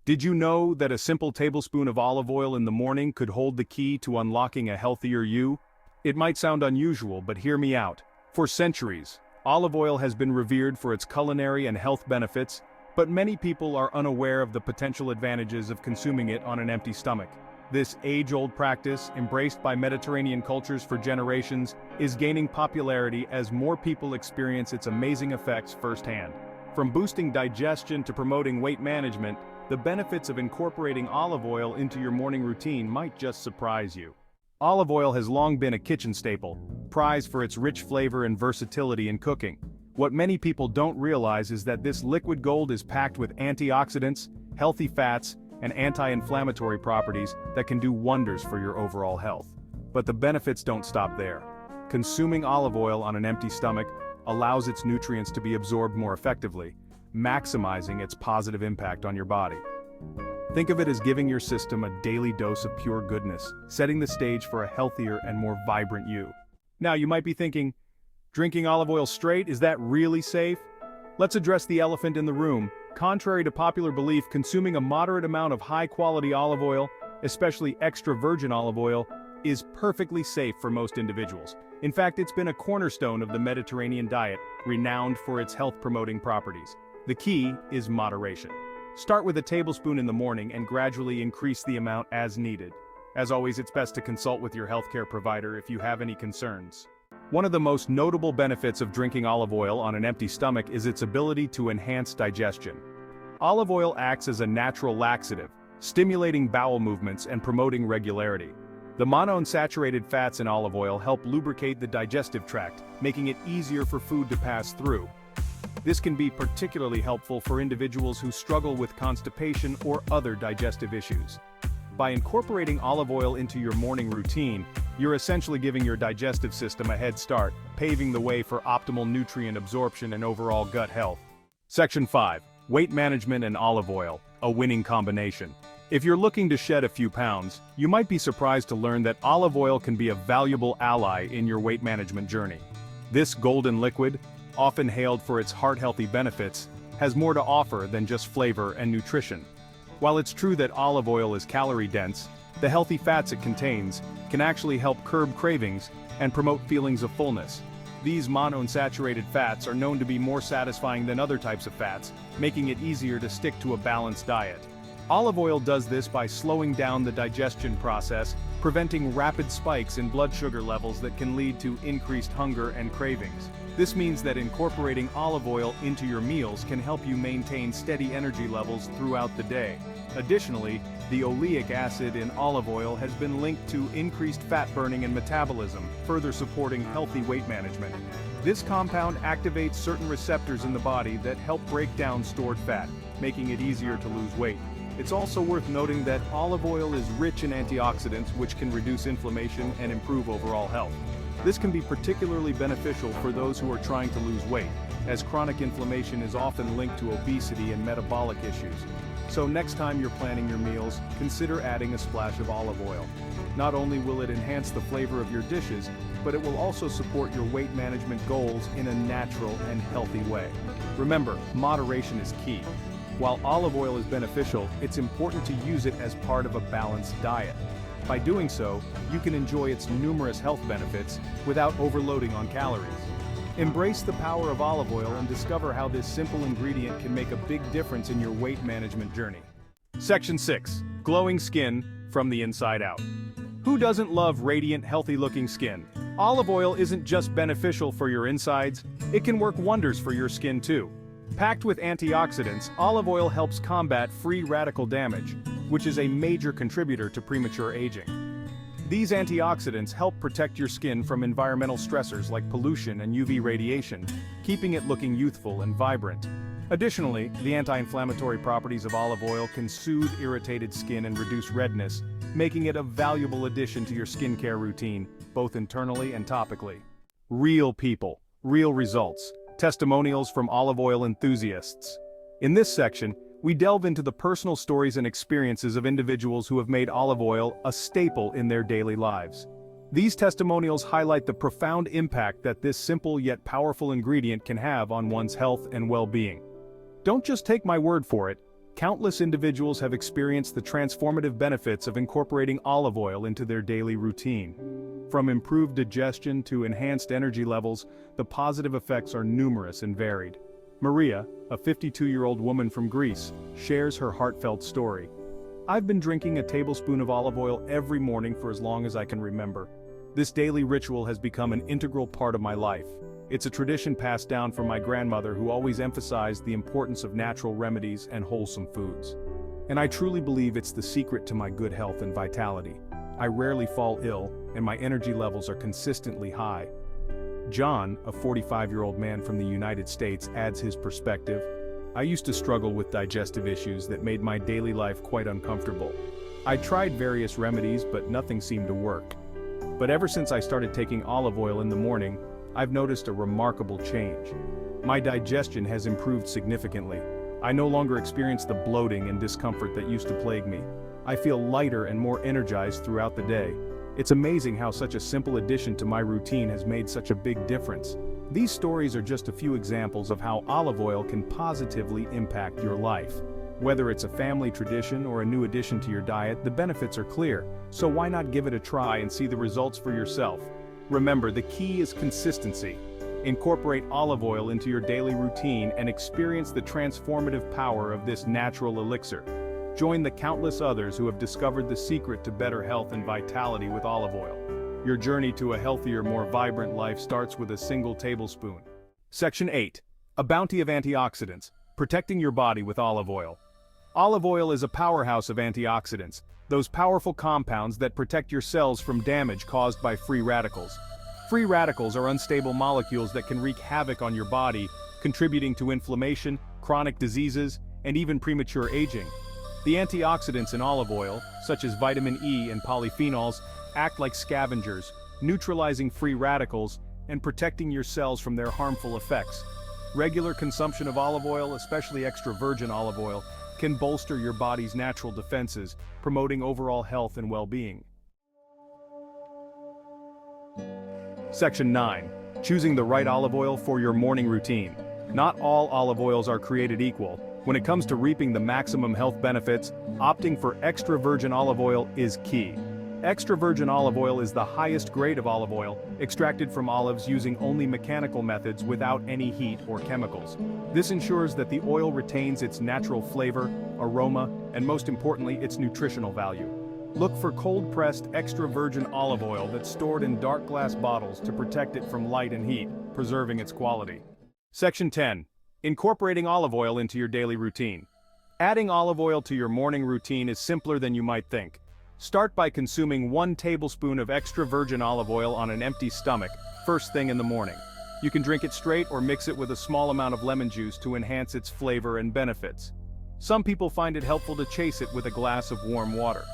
Did you know that a simple tablespoon of olive oil in the morning could hold the key to unlocking a healthier you? It might sound unusual, but hear me out. For centuries, olive oil has been revered for its culinary and health benefits, but many people are unaware of the potential advantages of consuming it on an empty stomach. This age-old practice, embraced by Mediterranean cultures for generations, is gaining popularity as more people experience its amazing effects firsthand. From boosting digestion to promoting weight management, the benefits of incorporating olive oil into your morning routine might just surprise you. Olive oil has long been a kitchen staple, prized for its rich flavor and versatility in cooking. What many people don't realize is that this liquid gold is packed with antioxidants, healthy fats, and anti-inflammatory properties that can do wonders for your overall health. But the benefits don't stop there. Consuming olive oil on an empty stomach allows its nutrients to be absorbed more effectively, maximizing its positive impact on your body. Think of it as giving your system a daily dose of pure goodness, setting the stage for a healthier and more vibrant you. Now you might be thinking, drinking olive oil straight, is that really safe? Let's address the elephant in the room. Contrary to popular belief, consuming a moderate amount of high-quality olive oil, especially extra virgin olive oil, is perfectly safe for most individuals. In fact, it's been a cornerstone of the Mediterranean diet, renowned for its health-promoting properties. The key is moderation. Start with a tablespoon in the morning and gradually increase the amount as needed. As always, it's best to consult with your healthcare provider if you have any concerns. One of the most notable benefits of drinking olive oil on an empty stomach is its ability to enhance digestion. Olive oil acts as a natural laxative, stimulating bowel movements and promoting regularity. The monounsaturated fats in olive oil help lubricate the digestive tract, making it easier for food to pass through. This can be particularly helpful for individuals who struggle with constipation or other digestive issues. By incorporating olive oil into your morning routine, you're essentially giving your digestive system a head start, paving the way for optimal nutrient absorption and overall gut health. Section 5. Weight management and olive oil, a winning combination. If you're looking to shed a few pounds, you might be surprised to learn that olive oil can be a valuable ally in your weight management journey. This golden liquid, often hailed for its heart-healthy benefits, has more to offer than just flavor and nutrition. While it's true that olive oil is calorie-dense, the healthy fats it contains can actually help curb cravings and promote feelings of fullness. These monounsaturated fats are known to be more satisfying than other types of fats, making it easier to stick to a balanced diet. Olive oil does this by slowing down the digestion process, preventing rapid spikes in blood sugar levels that can lead to increased hunger and cravings. This means that incorporating olive oil into your meals can help you maintain steady energy levels throughout the day. Additionally, the oleic acid in olive oil has been linked to increased fat burning and metabolism, further supporting healthy weight management. This compound activates certain receptors in the body that help break down stored fat, making it easier to lose weight. It's also worth noting that olive oil is rich in antioxidants, which can reduce inflammation and improve overall health. This can be particularly beneficial for those who are trying to lose weight, as chronic inflammation is often linked to obesity and metabolic issues. So next time you're planning your meals, consider adding a splash of olive oil. Not only will it enhance the flavor of your dishes, but it will also support your weight management goals in a natural and healthy way. Remember, moderation is key. While olive oil is beneficial, it's important to use it as part of a balanced diet. By doing so, you can enjoy its numerous health benefits without overloading on calories. Embrace the power of olive oil and discover how this simple ingredient can make a big difference in your weight management journey. Section 6. Glowing skin from the inside out. Who doesn't love radiant, healthy-looking skin? Olive oil isn't just beneficial for your insides, it can work wonders for your skin too. Packed with antioxidants, olive oil helps combat free radical damage, which is a major contributor to premature aging. These antioxidants help protect your skin from environmental stressors like pollution and UV radiation, keeping it looking youthful and vibrant. Additionally, the anti-inflammatory properties of olive oil can soothe irritated skin and reduce redness, making it a valuable addition to your skincare routine, both internally and topically. Real people, real results. Testimonials from olive oil enthusiasts. In this section, we delve into the personal stories and experiences of individuals who have made olive oil a staple in their daily lives. These testimonials highlight the profound impact that this simple yet powerful ingredient can have on one's health and well-being. Don't just take my word for it. Countless individuals have experienced the transformative benefits of incorporating olive oil into their daily routine. From improved digestion to enhanced energy levels, the positive effects are numerous and varied. Maria, a 52-year-old woman from Greece, shares her heartfelt story. "I've been drinking a tablespoon of olive oil every morning for as long as I can remember. This daily ritual has become an integral part of my life. It's a tradition passed down from my grandmother, who always emphasized the importance of natural remedies and wholesome foods. And I truly believe it's the secret to my good health and vitality. I rarely fall ill, and my energy levels are consistently high." John, a 45-year-old man from the United States, adds his perspective. "I used to struggle with digestive issues that made my daily life quite uncomfortable. I tried various remedies, but nothing seemed to work. But ever since I started taking olive oil in the morning, I've noticed a remarkable change. My digestion has improved significantly. I no longer experience the bloating and discomfort that used to plague me. I feel lighter and more energized throughout the day. It's amazing how such a simple addition to my routine has made such a big difference." These stories are just a few examples of how olive oil can positively impact your life. Whether it's a family tradition or a new addition to your diet, the benefits are clear, so why not give it a try and see the results for yourself? Remember, the key is consistency. Incorporate olive oil into your daily routine and experience the transformative power of this natural elixir. Join the countless others who have discovered the secret to better health and vitality with olive oil. Your journey to a healthier, more vibrant life starts with a single tablespoon. Section 8. A bounty of antioxidants, protecting your body with olive oil. Olive oil is a powerhouse of antioxidants, those powerful compounds that protect your cells from damage caused by free radicals. Free radicals are unstable molecules that can wreak havoc on your body, contributing to inflammation, chronic diseases, and even premature aging. The antioxidants in olive oil, such as vitamin E and polyphenols, act like scavengers, neutralizing free radicals and protecting your cells from their harmful effects. Regular consumption of olive oil, especially extra virgin olive oil, can bolster your body's natural defenses, promoting overall health and well-being. Section 9. Choosing the right olive oil for your morning routine. Not all olive oils are created equal. When it comes to reaping the maximum health benefits, opting for extra virgin olive oil is key. Extra virgin olive oil is the highest grade of olive oil, extracted from olives using only mechanical methods without any heat or chemicals. This ensures that the oil retains its natural flavor, aroma, and most importantly, its nutritional value. Look for cold-pressed extra virgin olive oil that's stored in dark glass bottles to protect it from light and heat, preserving its quality. Section 10. Incorporating olive oil into your daily routine. Adding olive oil to your morning routine is simpler than you might think. Start by consuming 1 tablespoon of extra virgin olive oil on an empty stomach, first thing in the morning. You can drink it straight or mix it with a small amount of lemon juice to enhance its flavor and benefits. Some people find it helpful to chase it with a glass of warm water.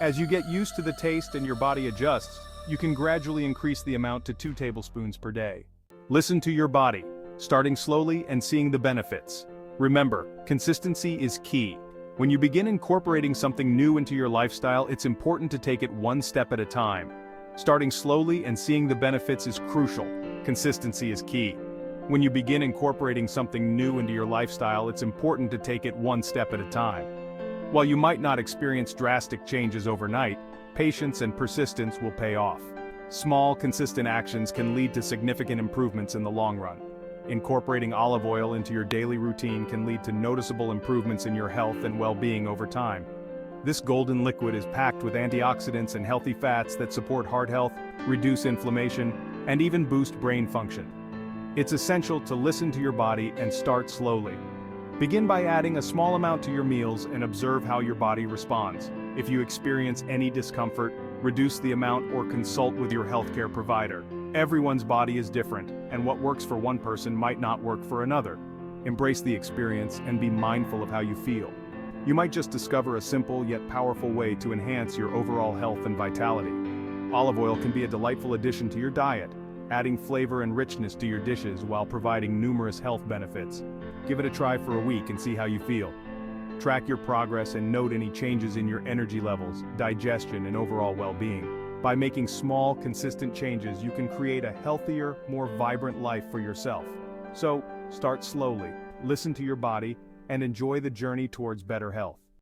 As you get used to the taste and your body adjusts, you can gradually increase the amount to 2 tablespoons per day. Listen to your body, starting slowly and seeing the benefits. Remember, consistency is key. When you begin incorporating something new into your lifestyle, it's important to take it one step at a time. Starting slowly and seeing the benefits is crucial. Consistency is key. When you begin incorporating something new into your lifestyle, it's important to take it one step at a time. While you might not experience drastic changes overnight, patience and persistence will pay off. Small, consistent actions can lead to significant improvements in the long run. Incorporating olive oil into your daily routine can lead to noticeable improvements in your health and well-being over time. This golden liquid is packed with antioxidants and healthy fats that support heart health, reduce inflammation, and even boost brain function. It's essential to listen to your body and start slowly. Begin by adding a small amount to your meals and observe how your body responds. If you experience any discomfort, reduce the amount or consult with your healthcare provider. Everyone's body is different, and what works for one person might not work for another. Embrace the experience and be mindful of how you feel. You might just discover a simple yet powerful way to enhance your overall health and vitality. Olive oil can be a delightful addition to your diet, adding flavor and richness to your dishes while providing numerous health benefits. Give it a try for a week and see how you feel. Track your progress and note any changes in your energy levels, digestion, and overall well-being. By making small, consistent changes, you can create a healthier, more vibrant life for yourself. So, start slowly, listen to your body, and enjoy the journey towards better health.